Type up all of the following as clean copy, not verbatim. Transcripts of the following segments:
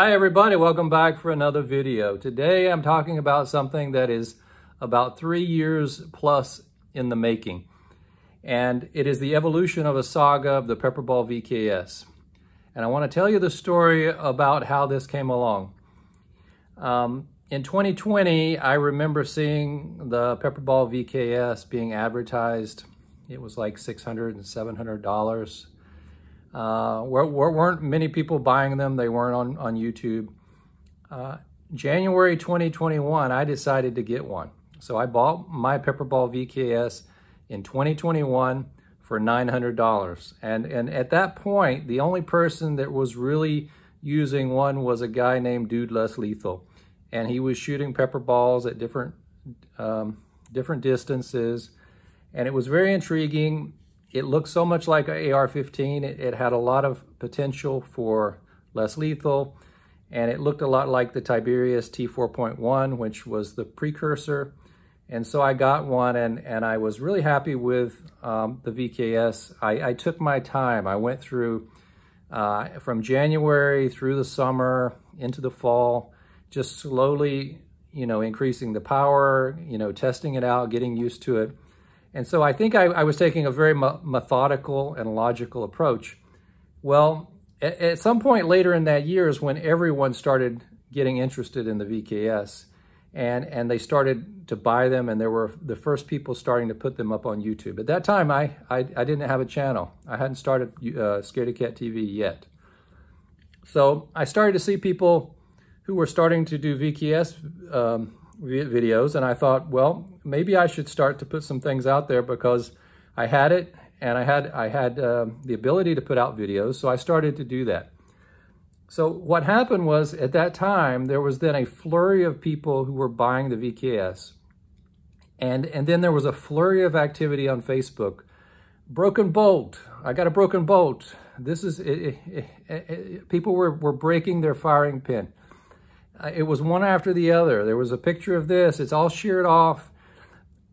Hi everybody, welcome back for another video. Today I'm talking about something that is about 3 years plus in the making. And it is the evolution of a saga of the Pepperball VKS. And I want to tell you the story about how this came along. In 2020, I remember seeing the Pepperball VKS being advertised. It was like $600 and $700. Weren't many people buying them. They weren't on YouTube. January 2021, I decided to get one. So I bought my Pepperball VKS in 2021 for $900. And at that point, the only person that was really using one was a guy named Dude Less Lethal. And he was shooting pepper balls at different distances. And it was very intriguing. It looked so much like an AR-15. It had a lot of potential for less lethal, and it looked a lot like the Tiberius T4.1, which was the precursor. And so I got one, and I was really happy with the VKS. I took my time. I went through from January through the summer into the fall, just slowly, increasing the power, testing it out, getting used to it. And so I think I was taking a very methodical and logical approach. Well, at some point later in that year is when everyone started getting interested in the VKS, and they started to buy them, and there were the first people starting to put them up on YouTube. At that time, I didn't have a channel. I hadn't started Scaredy Cat TV yet. So I started to see people who were starting to do VKS videos, and I thought, well, maybe I should start to put some things out there because I had it, and I had the ability to put out videos, so I started to do that. So what happened was, at that time, there was then a flurry of people who were buying the VKS, and then there was a flurry of activity on Facebook. Broken bolt, I got a broken bolt. This is, people were breaking their firing pin. It was one after the other. There was a picture of this. It's all sheared off.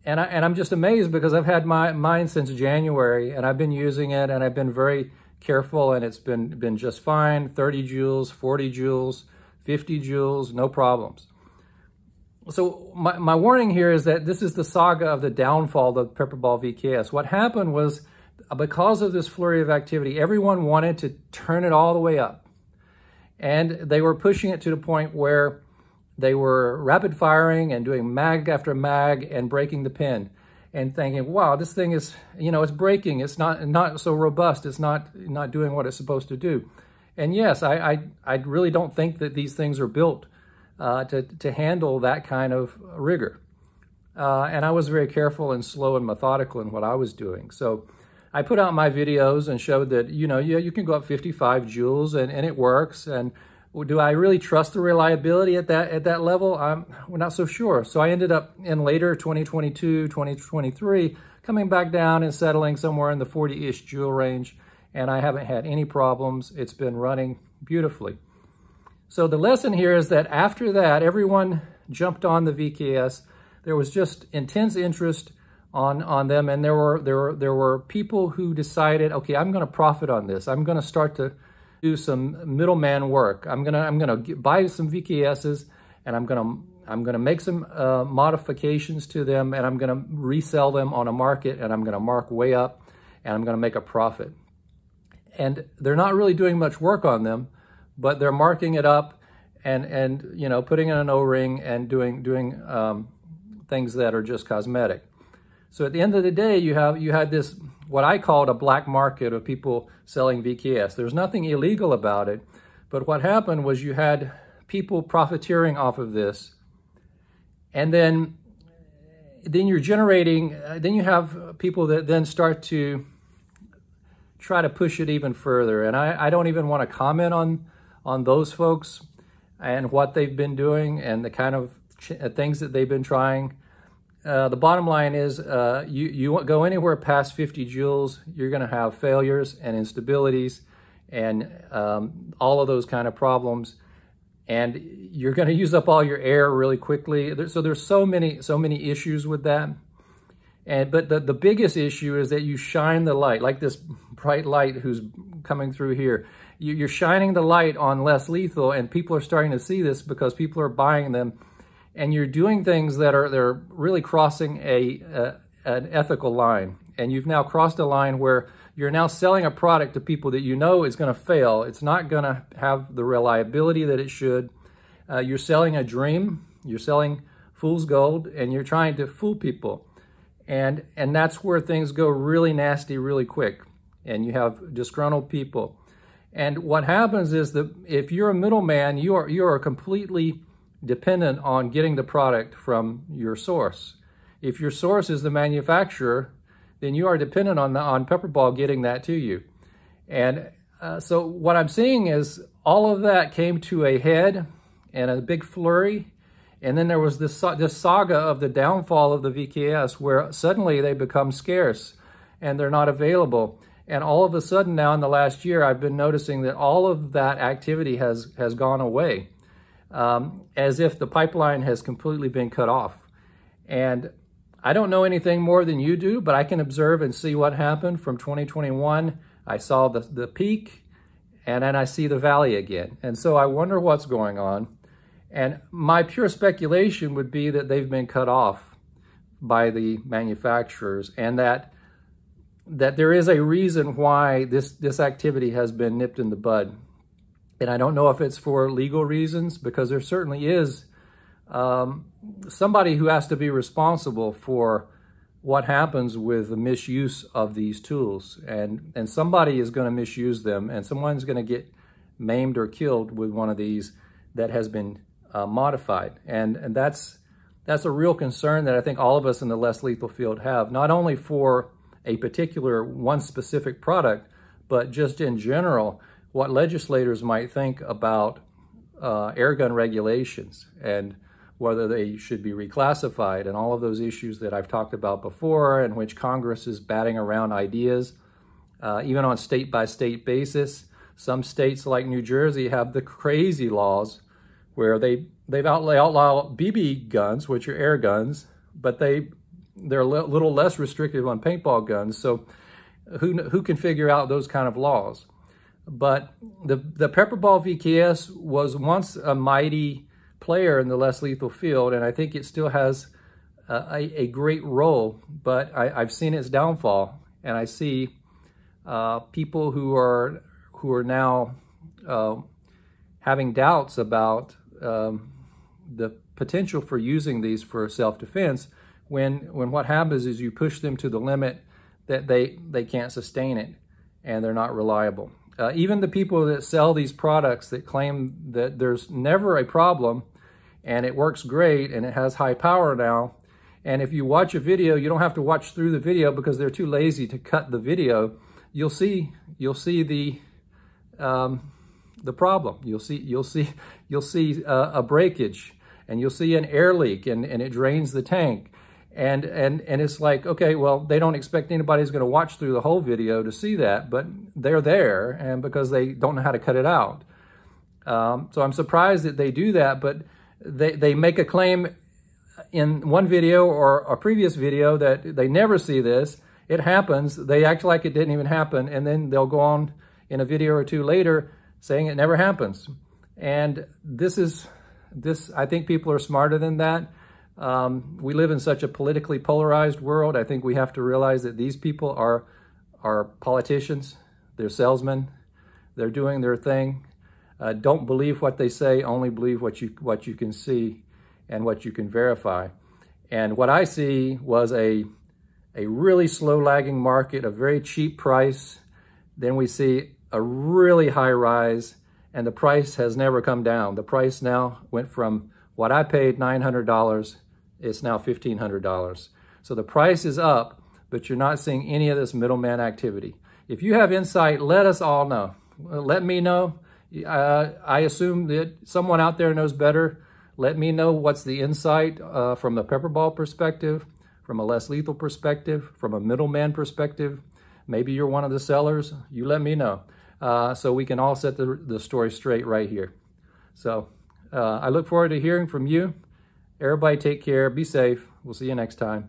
And I'm just amazed because I've had mine since January, and I've been using it, and I've been very careful, and it's been just fine. 30 joules, 40 joules, 50 joules, no problems. So my warning here is that this is the saga of the downfall of the Pepperball VKS. What happened was, because of this flurry of activity, everyone wanted to turn it all the way up. And they were pushing it to the point where they were rapid firing and doing mag after mag and breaking the pin and thinking, wow, this thing is, it's breaking. It's not so robust. It's not doing what it's supposed to do. And yes, I really don't think that these things are built to handle that kind of rigor. And I was very careful and slow and methodical in what I was doing. So I put out my videos and showed that, you can go up 55 joules and it works. And do I really trust the reliability at that level? We're not so sure. So I ended up in later 2022, 2023, coming back down and settling somewhere in the 40-ish joule range. And I haven't had any problems. It's been running beautifully. So the lesson here is that after that, everyone jumped on the VKS. There was just intense interest on them, and there were people who decided, okay, I'm going to profit on this. I'm going to start to do some middleman work. I'm going to buy some VKSs, and I'm going to make some modifications to them, and I'm going to resell them on a market, and I'm going to mark way up, and I'm going to make a profit. And they're not really doing much work on them, but they're marking it up and putting in an O-ring and doing things that are just cosmetic. So at the end of the day, you had this, what I called a black market of people selling VKS. There's nothing illegal about it, but what happened was you had people profiteering off of this, and then you're generating, then you have people that then start to try to push it even further. And I don't even want to comment on those folks and what they've been doing and the kind of things that they've been trying. The bottom line is you go anywhere past 50 joules, you're going to have failures and instabilities and all of those kind of problems. And you're going to use up all your air really quickly. So there's so many issues with that. But the biggest issue is that you shine the light, like this bright light who's coming through here. you're shining the light on less lethal, and people are starting to see this because people are buying them, and you're doing things that they're really crossing an ethical line. And you've now crossed a line where you're now selling a product to people that you know is going to fail. It's not going to have the reliability that it should. You're selling a dream. You're selling fool's gold, and you're trying to fool people. And that's where things go really nasty really quick. And you have disgruntled people. And what happens is that if you're a middleman, you are completely dependent on getting the product from your source. If your source is the manufacturer, then you are dependent on Pepperball getting that to you. And so what I'm seeing is all of that came to a head and a big flurry. And then there was this saga of the downfall of the VKS, where suddenly they become scarce and they're not available. And all of a sudden now in the last year, I've been noticing that all of that activity has gone away, as if the pipeline has completely been cut off. And I don't know anything more than you do, but I can observe and see what happened from 2021. I saw the peak, and then I see the valley again. And so I wonder what's going on. And my pure speculation would be that they've been cut off by the manufacturers, and that there is a reason why this activity has been nipped in the bud. And I don't know if it's for legal reasons, because there certainly is somebody who has to be responsible for what happens with the misuse of these tools. And somebody is going to misuse them, and someone's going to get maimed or killed with one of these that has been modified. And that's a real concern that I think all of us in the less lethal field have, not only for a particular one specific product, but just in general, what legislators might think about airgun regulations and whether they should be reclassified, and all of those issues that I've talked about before, in which Congress is batting around ideas, even on state-by-state basis. Some states like New Jersey have the crazy laws where they've outlawed BB guns, which are air guns, but they're a little less restrictive on paintball guns. So who can figure out those kind of laws? But the Pepperball VKS was once a mighty player in the less lethal field, and I think it still has a great role, but I've seen its downfall, and I see people who are now having doubts about the potential for using these for self-defense, when what happens is you push them to the limit that they can't sustain it, and they're not reliable. Even the people that sell these products that claim that there's never a problem and it works great and it has high power now, and if you watch a video, you don't have to watch through the video because they're too lazy to cut the video. You'll see the problem. You'll see a breakage, and you'll see an air leak, and it drains the tank. And it's like, okay, well, they don't expect anybody's going to watch through the whole video to see that, but they're there, and because they don't know how to cut it out. So I'm surprised that they do that, but they make a claim in one video or a previous video that they never see this. It happens. They act like it didn't even happen, and then they'll go on in a video or two later saying it never happens. And I think people are smarter than that. We live in such a politically polarized world. I think we have to realize that these people are politicians. They're salesmen. They're doing their thing. Don't believe what they say. Only believe what you can see and what you can verify. And what I see was a really slow lagging market, a very cheap price. Then we see a really high rise, and the price has never come down. The price now went from what I paid, $900, it's now $1,500. So the price is up, but you're not seeing any of this middleman activity. If you have insight, let us all know. Let me know. I assume that someone out there knows better. Let me know what's the insight from the Pepperball perspective, from a less lethal perspective, from a middleman perspective. Maybe you're one of the sellers. You let me know so we can all set the story straight right here. So I look forward to hearing from you. Everybody take care. Be safe. We'll see you next time.